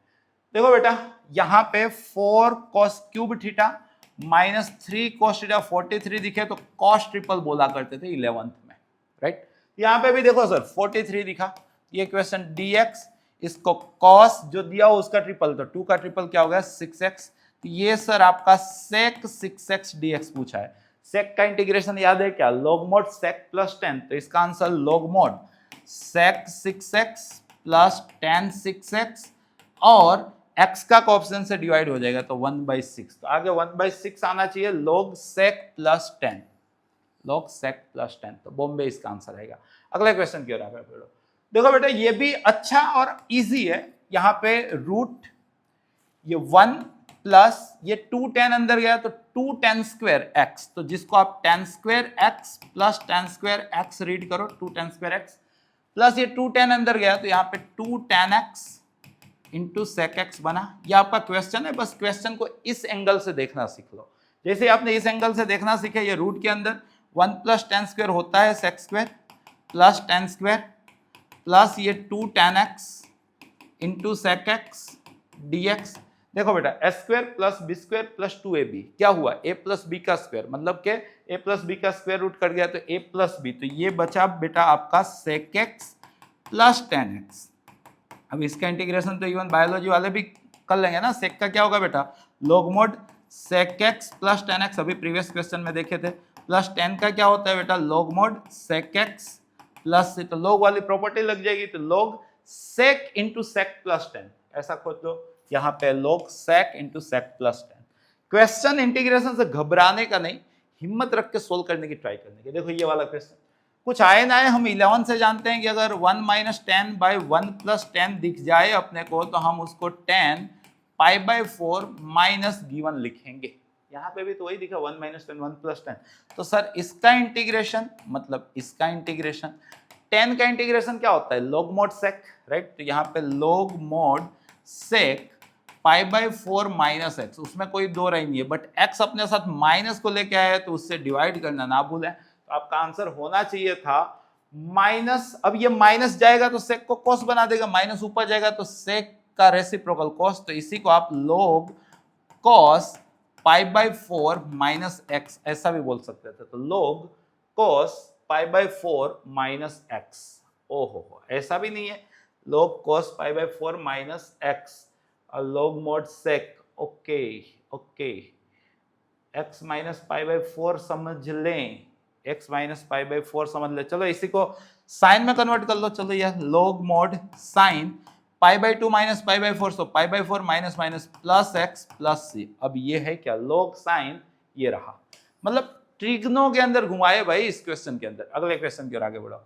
देखो बेटा, यहाँ पे 4 cos cube theta minus 3 cos theta 43 दिखे तो cos ट्रिपल बोला करते थे 11th में, राइट। यहाँ पे भी देखो सर 43 दिखा, ये क्वेश्चन dx, इसको cos जो दिया हो उसका ट्रिपल, तो 2 का ट्रिपल क्या हो गया 6x, तो ये सर आपका sec 6x dx पूछा है। sec का इंटीग्रेशन याद है क्या, log mod sec प्लस 10, तो इसका answer log mod sec 6x plus tan 6x और x का कोएफिशिएंट से डिवाइड हो जाएगा तो 1/6, तो आगे 1/6 आना चाहिए, log sec plus 10, log sec plus 10, तो बॉम्बे इसका आंसर आएगा। अगले क्वेश्चन की ओर आगे बढ़ो। देखो बेटा ये भी अच्छा और इजी है, यहाँ पे रूट ये 1 प्लस ये 2 tan अंदर गया तो 2 tan स्क्वायर x, तो जिसको आप tan square x plus tan square x read करो, 2 tan स्क्वायर x प्लस ये 2 tan अंदर गया तो यहाँ पे 2 tan x into sec x बना। ये आपका क्वेश्चन है, बस क्वेश्चन को इस एंगल से देखना सीख लो। जैसे आपने इस एंगल से देखना सीखे, ये रूट के अंदर 1 प्लस tan स्क्वायर होता है sec square plus tan square plus ये 2 tan x into sec x dx। देखो बेटा a square plus b square plus 2ab क्या हुआ, a प्लस बी का स्क्वायर, मतलब के a प्लस बी का स्क्वायर रूट कट गया तो a प्लस बी, तो ये बचा बेटा आपका sec x plus tan x। अब इसका इंटीग्रेशन तो इवन बायोलॉजी वाले भी कर लेंगे ना, sec का क्या होगा बेटा log mod sec x plus tan x, अभी प्रीवियस क्वेश्चन में देखे थे, प्लस tan का क्या होता है बेटा log mod sec x plus, तो log वाली प्रॉपर्टी लग जाएगी, तो log sec into sec plus 10, ऐसा खोज लो, यहाँ पे log sec into sec plus 10। Question integration से घबराने का नहीं, हिम्मत रख के सोल्व करने की ट्राई करने की। देखो ये वाला क्वेश्चन कुछ आए ना आए, हम 11 से जानते हैं कि अगर 1 माइनस 10 बाई 1 प्लस 10 दिख जाए अपने को, तो हम उसको 10 π/4 माइनस गिवन लिखेंगे। यहाँ पे भी तो वही दिखा 1 माइनस 10 1 प्लस 10, तो सर इसका इंटीग्रेशन मतलब इसका इंटीग्रेशन, 10 का इंटीग्रेशन क्या होता है log mod sec, राइट, तो यहाँ पे log mod sec π/4 minus x, उसमें कोई दो राय नहीं है, बट x अपने साथ माइनस को लेके आया है तो उससे डिवाइड करना ना भूलें। तो आपका आंसर होना चाहिए था माइनस, अब ये माइनस जाएगा तो सेक को कॉस बना देगा, माइनस ऊपर जाएगा तो सेक का रेसिप्रोकल कॉस, तो इसी को आप log cos π/4 माइनस एक्स ऐसा भी बोल सकते थे, तो log cos π/4 माइनस एक्स। ओहो ऐसा भी नहीं है, log cos π/4 माइनस एक्स और log mod sec, okay okay, x minus π/4 समझ लें, x माइनस π/4 समझ ले, चलो इसी को साइन में कन्वर्ट कर लो, चलो यह log mod sin π/2 माइनस π/4, so π/4 minus minus plus x plus c। अब ये है क्या log sin, ये रहा, मतलब ट्रिग्नो के अंदर घुमाए भाई इस क्वेश्चन के अंदर। अगले क्वेश्चन की ओर आगे बढ़ो।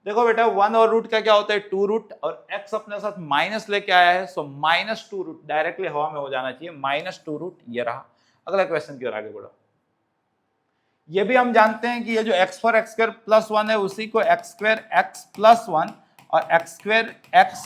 देखो बेटा 1 और रूट का क्या होता है 2 रूट, और x अपने साथ माइनस लेके आया है, सो माइनस 2 रूट, डायरेक्टली हवा में हो जाना चाहिए, माइनस 2 रूट, ये रहा। अगला क्वेश्चन की ओर आगे बढ़ो। ये भी हम जानते हैं कि ये जो x for x square plus 1 है उसी को x स्क्वायर x प्लस 1 और x स्क्वायर x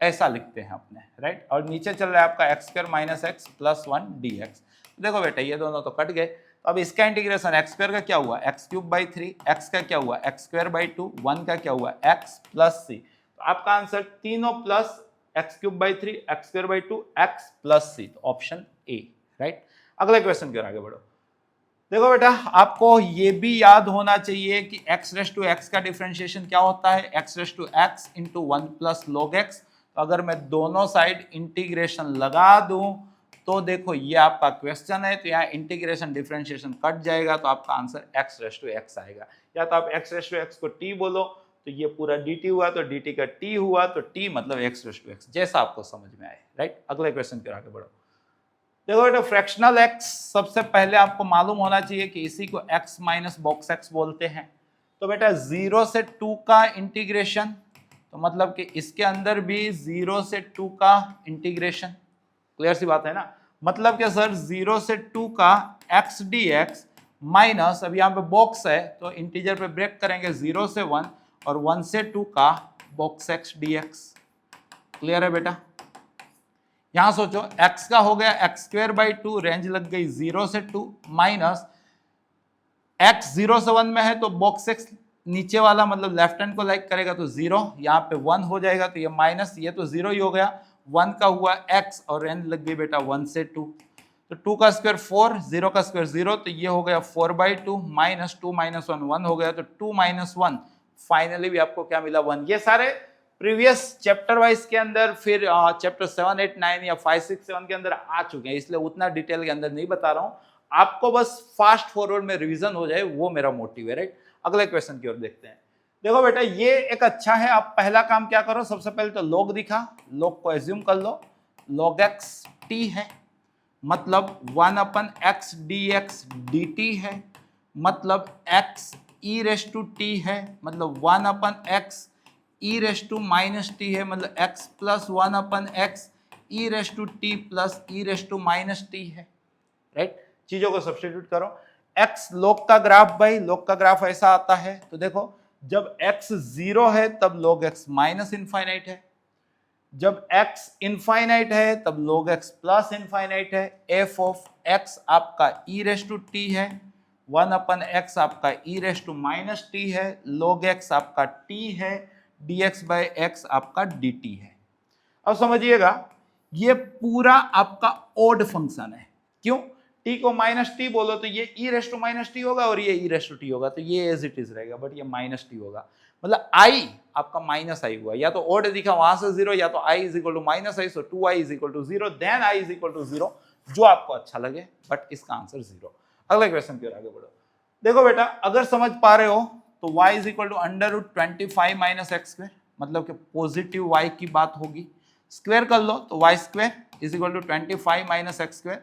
ऐसा लिखते हैं अपने, राइट, और नीचे चल रहा है आपका x square minus x plus 1 dx। देखो बेटा ये दोनों तो कट गए, अब इसका इंटीग्रेशन x स्क्वायर का क्या हुआ x क्यूब बाई 3, x का क्या हुआ x स्क्वायर बाई 2, 1 का क्या हुआ x प्लस c, तो आपका आंसर तीनों plus x cube by 3 x square by 2 x plus c, तो ऑप्शन ए, राइट। अगले क्वेश्चन की ओर आगे बढ़ो। देखो बेटा आपको ये भी याद होना चाहिए कि x रेस टू x का डिफरेंशिएशन क्या होता है x raise to x into 1 plus log x। तो अगर मैं दोनों साइड इंटीग्रेशन लगा दूं तो देखो ये आपका क्वेश्चन है, तो यहाँ इंटीग्रेशन डिफरेंशिएशन कट जाएगा तो आपका answer x raise to x आएगा, या तो आप x रेस टू x को t बोलो तो ये पूरा dt हुआ, तो dt का t हुआ तो t मतलब x रेस टू x, जैसा आपको समझ में आए, राइट। अगले क्वेश्चन की ओर आगे बढ़ो। देखो बेटा फ्रैक्शनल x सबसे पहले आपको मालूम होना चाहिए कि इसी को x माइनस बॉक्स x बोलते हैं। तो बेटा 0 से 2 का इंटीग्रेशन, तो मतलब कि इसके अंदर भी 0 से 2 का इंटीग्रेशन, क्लियर सी बात है ना, मतलब कि सर 0 से 2 का x dx माइनस, अब यहाँ पे बॉक्स है तो इंटीजर पे ब्रेक करेंगे 0 से 1 और 1 से 2 का बॉक्स x dx। क्लियर है बेटा, यहां सोचो x का हो गया x²/2, रेंज लग गई 0 से 2 माइनस x 0 से 1 में है तो बॉक्स x नीचे वाला मतलब लेफ्ट हैंड को लाइक करेगा तो 0, यहाँ पे 1 हो जाएगा तो ये माइनस, ये तो 0 ही हो गया, 1 का हुआ x और रेंज लग गई बेटा 1 से 2, तो 2 का स्क्वायर 4, 0 का स्क्वायर 0, तो ये हो गया 4/2 माइनस 2 माइनस 1 1 हो गया, तो 2 माइनस 1, फाइनली भी आपको क्या मिला 1। ये सारे प्रीवियस चैप्टर वाइज के अंदर फिर चैप्टर 7 8 9 या 5 6 7 के अंदर आ चुके हैं, इसलिए उतना डिटेल के अंदर नहीं बता रहा हूं, आपको बस फास्ट फॉरवर्ड में रिवीजन हो जाए वो मेरा मोटिव है, राइट। अगले क्वेश्चन की ओर देखते हैं। देखो बेटा ये एक अच्छा है, आप पहला काम क्या करो, सबसे पहले तो लॉग दिखा, लॉग को एज्यूम कर लो, log x t है, मतलब 1/x dx dt है, मतलब x e raise to t है, मतलब 1/x e raise to minus t है, मतलब x plus 1/x e raise to t plus e raise to minus t है, राइट। चीजों को सब्स्टिट्यूट करो, x log का ग्राफ, भाई log का ग्राफ ऐसा आता है, तो देखो जब x 0 है तब log x माइनस इनफाइनाइट है, जब x इनफाइनाइट है तब log x प्लस इनफाइनाइट है, f ऑफ x आपका e रेस टू t है, 1/x आपका e raise to minus t है, log x आपका t है, dx/x आपका dt है। अब समझिएगा ये पूरा आपका ओड फंक्शन है, क्यों, t को माइनस टी बोलो तो ये e raise to minus t होगा और ये e रेस टू टी होगा, तो ये एज इट इज रहेगा, बट ये माइनस टी होगा, मतलब i आपका माइनस आई हुआ, या तो ओड दिखा वहां से 0, या तो i is equal to minus i, so 2i is equal to 0, then i is equal to 0, जो आपको अच्छा लगे, बट इसका आंसर 0। अगले क्वेश्चन की ओर आगे बढ़ो। देखो बेटा अगर समझ पा रहे हो तो y is equal to √25 minus x square, मतलब कि पॉजिटिव y की बात होगी, स्क्वायर कर लो तो y square is equal to 25 minus x square,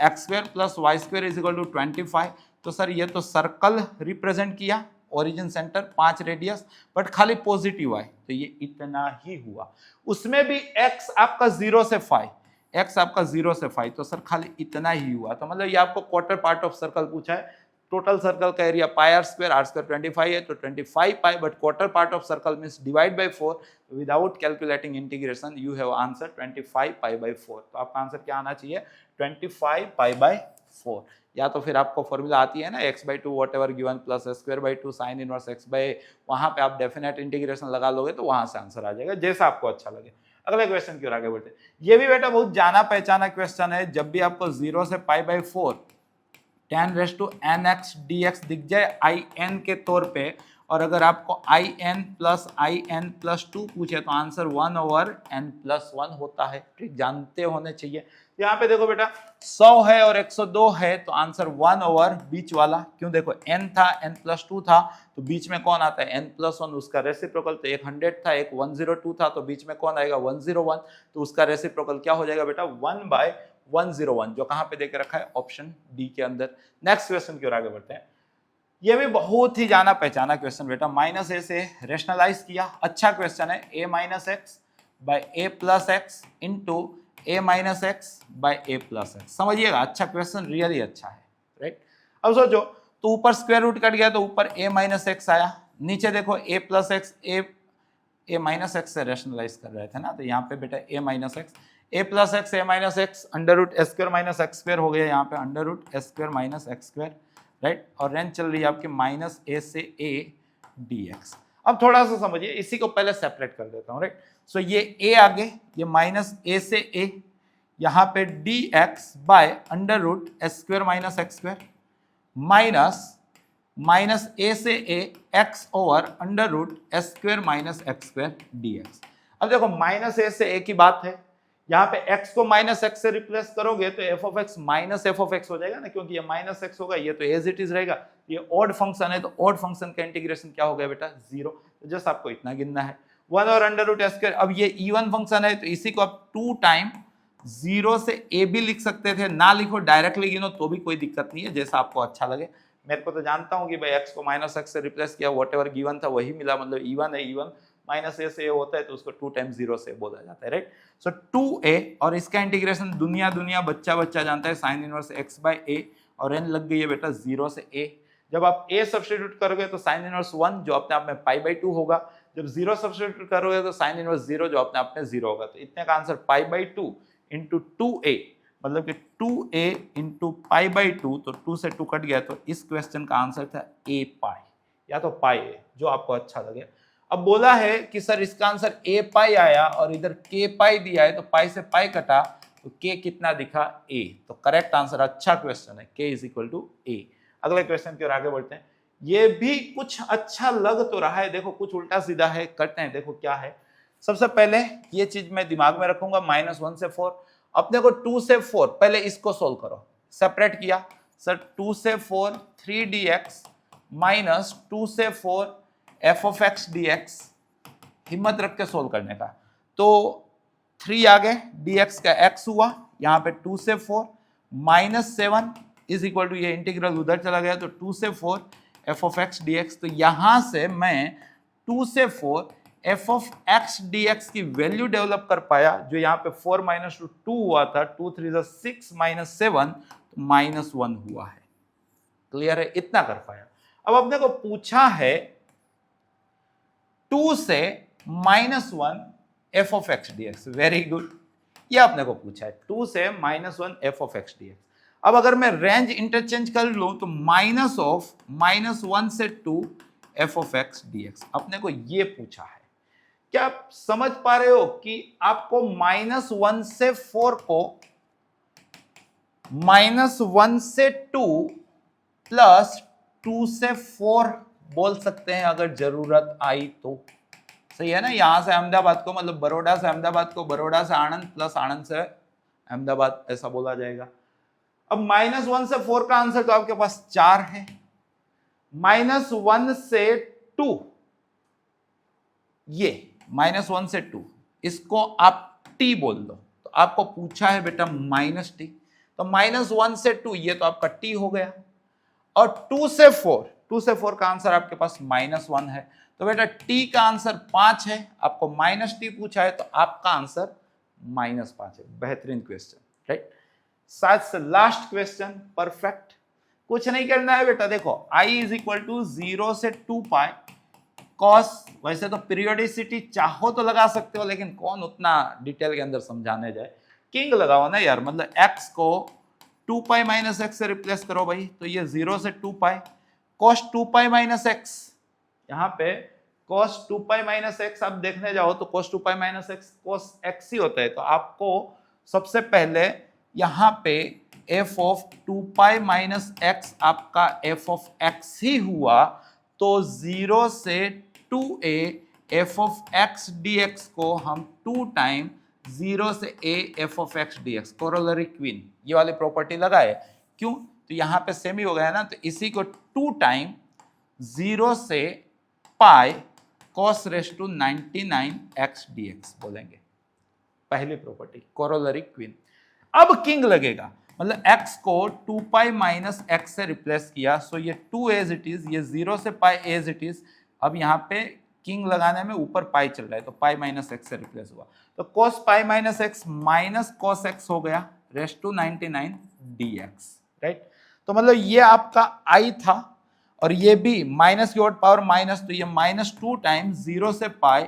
x square plus y square is equal to 25। तो सर ये तो सर्कल रिप्रेजेंट किया, ओरिजिन सेंटर 5 रेडियस, बट खाली पॉजिटिव आई, तो ये इतना ही हुआ, उसमें भी x आपका 0 से 5, x आपका 0 से 5, तो सर खाली इतना ही हुआ, तो मतलब ये आपको क्वार्टर पार्ट ऑफ सर्कल पूछा है, टोटल सर्कल का एरिया पाई r स्क्वायर 25 है, तो 25 pi, but quarter part of circle means divide by 4, without calculating integration you have answer 25 pi by 4, तो आपका आंसर क्या आना चाहिए 25 पाई बाय 4, या तो फिर आपको फॉर्मूला आती है ना x/2 whatever given plus s²/2 sin inverse x/a, वहां पे आप डेफिनेट इंटीग्रेशन लगा लोगे तो वहां से आंसर आ जाएगा, जैसा आपको अच्छा लगे। अगले क्वेश्चन की ओर आगे बढ़ते, ये भी बेटा बहुत जाना पहचाना क्वेश्चन है, जब भी आपको 0 से π/4 tan raise to nx dx दिख जाए in के तौर पे, और अगर आपको in प्लस 2 पूछे तो आंसर 1/n+1 होता है, ठीक जानते होने चाहिए। यहाँ पे देखो बेटा 100 है और 102 है, तो आंसर 1 बीच वाला, क्यों देखो n था n+2 था, तो बीच में कौन आता है n+1, उसका रेसिप्रोकल, तो एक 100 था एक 102 था, तो बीच में कौन आएगा 101, तो उसका रेसिप्रोकल क्या हो जाएगा बेटा 1/101, जो कहाँ पे देके रखा है ऑप्शन डी के अंदर। नेक्स्ट क्वेश्चन की ओर आगे बढ़ते हैं, ये भी बहुत ही जाना पहचाना क्वेश्चन बेटा, -a से रेशनलाइज किया, अच्छा क्वेश्चन है, a-x/a+x इंटू a-x/a+x, समझिएगा अच्छा क्वेश्चन, रियली अच्छा है, राइट। अब सोचो तो ऊपर स्क्वायर रूट कट गया तो ऊपर a-x आया, नीचे देखो a+x, a-x से रेशनलाइज कर रहे थे ना, तो यहाँ पे बेटा a-x, a+x a-x √s² - x² हो गया, यहाँ पे √s² - x², राइट, और रेंज चल रही है आपके -a से a dx। अब थोड़ा सा समझिए, इसी को पहले सेपरेट कर देता हूं, राइट। सो ये a आगे, ये -a से a, यहाँ पे dx by √s² - x² minus a से a x over √s² - x² dx। अब देखो -a से a की बात है, यहाँ पे x को -x से रिप्लेस करोगे तो f of x minus f of x हो जाएगा ना, क्योंकि ये -x होगा, ये तो एज इट इज रहेगा, ये ऑड फंक्शन है, तो ऑड फंक्शन का इंटीग्रेशन क्या हो गया बेटा 0, तो जस्ट आपको इतना गिनना है 1 और √s²। अब ये इवन फंक्शन है तो इसी को आप 2 टाइम 0 से a भी लिख सकते थे, ना लिखो डायरेक्टली गिनो तो भी कोई दिक्कत नहीं है, जैसा आपको अच्छा लगे। मेरे को तो जानता हूँ कि भाई x को -x से रिप्लेस किया, व्हाटएवर गिवन था वही मिला, मतलब इवन है, इवन -a से a होता है तो उसको 2 टाइम्स 0 से बोला जाता है, राइट। सो 2a, और इसका इंटीग्रेशन दुनिया बच्चा जानता है sin इनवर्स x/a, और n लग गई है बेटा 0 से a। जब आप a सब्स्टिट्यूट करोगे तो sin इनवर्स 1 जो अपने आप में π/2 होगा, जब 0 सब्स्टिट्यूट करोगे तो sin इनवर्स 0 जो अपने आप में 0 होगा, तो इतने का आंसर π/2 इंटू 2a, मतलब कि 2a इंटू पाई बाई 2, तो 2 से 2 कट गया, तो इस क्वेश्चन का आंसर था a पाई, या तो पाई है, जो आपको अच्छा लगे। अब बोला है कि सर इसका आंसर a पाई आया और इधर k पाई दिया है, तो पाई से पाई कटा तो k कितना दिखा a, तो करेक्ट आंसर, अच्छा क्वेश्चन है, k is equal to a। अगले क्वेश्चन की ओर आगे बढ़ते हैं। ये भी कुछ अच्छा लग तो रहा है, देखो कुछ उल्टा सीधा है, करते हैं, देखो क्या है। सबसे पहले ये चीज मैं दिमाग में रखूंगा, -1 से 4, अपने को 2 से 4, पहले इसको सोल्व करो, सेपरेट किया सर, 2 से 4 3dx माइनस 2 से 4 f ऑफ x dx, हिम्मत रख के सोल्व करने का। तो 3 आ गए, dx का x हुआ, यहाँ पे 2 से 4 -7 इज इक्वल टू, ये इंटीग्रल उधर चला गया, तो 2 से 4 f ऑफ x dx, तो यहां से मैं 2 से 4 f ऑफ x dx की वैल्यू डेवलप कर पाया, जो यहाँ पे 4 - 2 हुआ था, 2 3 6 -7, तो -1 हुआ है। क्लियर है, इतना कर पाया। अब अपने को पूछा है 2 से -1 f of x dx, very good, ये आपने को पूछा है 2 से -1 f ऑफ x dx। अब अगर मैं रेंज इंटरचेंज कर लूं तो -1 से 2 f ऑफ x dx, अपने को ये पूछा है। क्या आप समझ पा रहे हो कि आपको -1 से 4 को -1 से 2 प्लस 2 से 4 बोल सकते हैं अगर जरूरत आई तो, सही है ना। यहां से अहमदाबाद को, मतलब बड़ौदा से अहमदाबाद को, बड़ौदा से आनंद प्लस आनंद से अहमदाबाद, ऐसा बोला जाएगा। अब -1 से 4 का आंसर तो आपके पास 4 है, -1 से 2, ये -1 से 2, इसको आप t बोल दो, तो आपको पूछा है बेटा -t, तो -1 से 2, ये तो आपका t हो गया, और 2 से 4 का आंसर आपके पास -1 है, तो बेटा t का आंसर 5 है, आपको -t पूछा है, तो आपका आंसर -5 है। बेहतरीन क्वेश्चन, राइट। साथ से लास्ट क्वेश्चन, परफेक्ट, कुछ नहीं करना है बेटा, देखो i इज इक्वल टू 0 से 2 पाई कॉस, वैसे तो पीरियोडिसिटी चाहो तो लगा सकते हो, लेकिन कौन उतना डिटेल के अंदर समझाने जाए, किंग लगाओ ना यार, मतलब x को 2 पाई माइनस एक्स से रिप्लेस करो भाई, तो ये 0 से 2 pi cos 2 pi minus x, यहाँ पे cos 2 पाई माइनस एक्स आप देखने जाओ तो cos 2 pi minus x cos x ही होता है, तो आपको सबसे पहले यहाँ पे f of 2 pi minus x आपका f ऑफ x ही हुआ, तो 0 से 2a f of x dx को हम 2 टाइम 0 से a f of x dx, corollary queen, ये वाली प्रॉपर्टी लगाए, क्यों, तो यहाँ पे सेमी हो गया ना, तो इसी को 2 टाइम 0 से pi cos raise to 99 x dx बोलेंगे, पहली प्रॉपर्टी कोरोलरी क्वीन। अब किंग लगेगा, मतलब x को 2 पाई माइनस एक्स से रिप्लेस किया, सो ये 2 एज इट इज, ये 0 से पाई एज इट इज। अब यहाँ पे किंग लगाने में ऊपर पाई चल रहा है, तो पाई माइनस एक्स से रिप्लेस हुआ, तो cos पाई minus x minus cos x हो गया रेस टू 99 dx, राइट। तो मतलब ये आपका i था, और ये भी माइनस की ओर पावर माइनस, तो ये -2 टाइम 0 से pi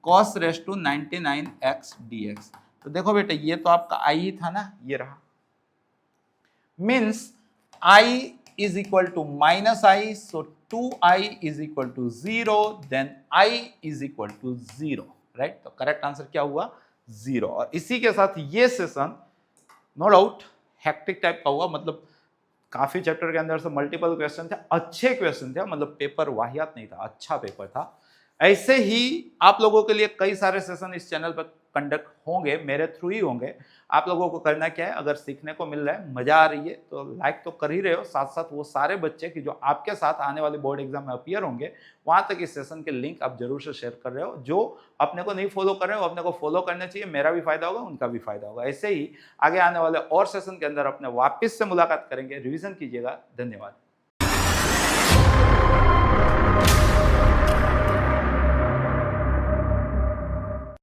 cos raise to 99 x dx। तो देखो बेटा ये तो आपका i ही था ना, ये रहा, means i is equal to -i, so 2i is equal to 0, then i is equal to 0, right. तो करेक्ट आंसर क्या हुआ, 0। और इसी के साथ ये session no doubt hectic type का हुआ, मतलब काफी चैप्टर के अंदर से मल्टीपल क्वेश्चन थे, अच्छे क्वेश्चन थे, मतलब पेपर वाहियात नहीं था, अच्छा पेपर था। ऐसे ही आप लोगों के लिए कई सारे सेशन इस चैनल पर कंडक्ट होंगे, मेरे थ्रू ही होंगे। आप लोगों को करना क्या है, अगर सीखने को मिल रहा है, मजा आ रही है, तो लाइक तो कर ही रहे हो, साथ साथ वो सारे बच्चे की जो आपके साथ आने वाले बोर्ड एग्जाम में अपीयर होंगे, वहां तक इस सेशन के लिंक आप जरूर से शेयर कर रहे हो। जो अपने को नहीं फॉलो कर रहे हो, अपने को फॉलो करना चाहिए, मेरा भी फायदा होगा, उनका भी फायदा होगा। ऐसे ही आगे आने वाले और सेशन के अंदर अपने वापस से मुलाकात करेंगे, रिविजन कीजिएगा। धन्यवाद।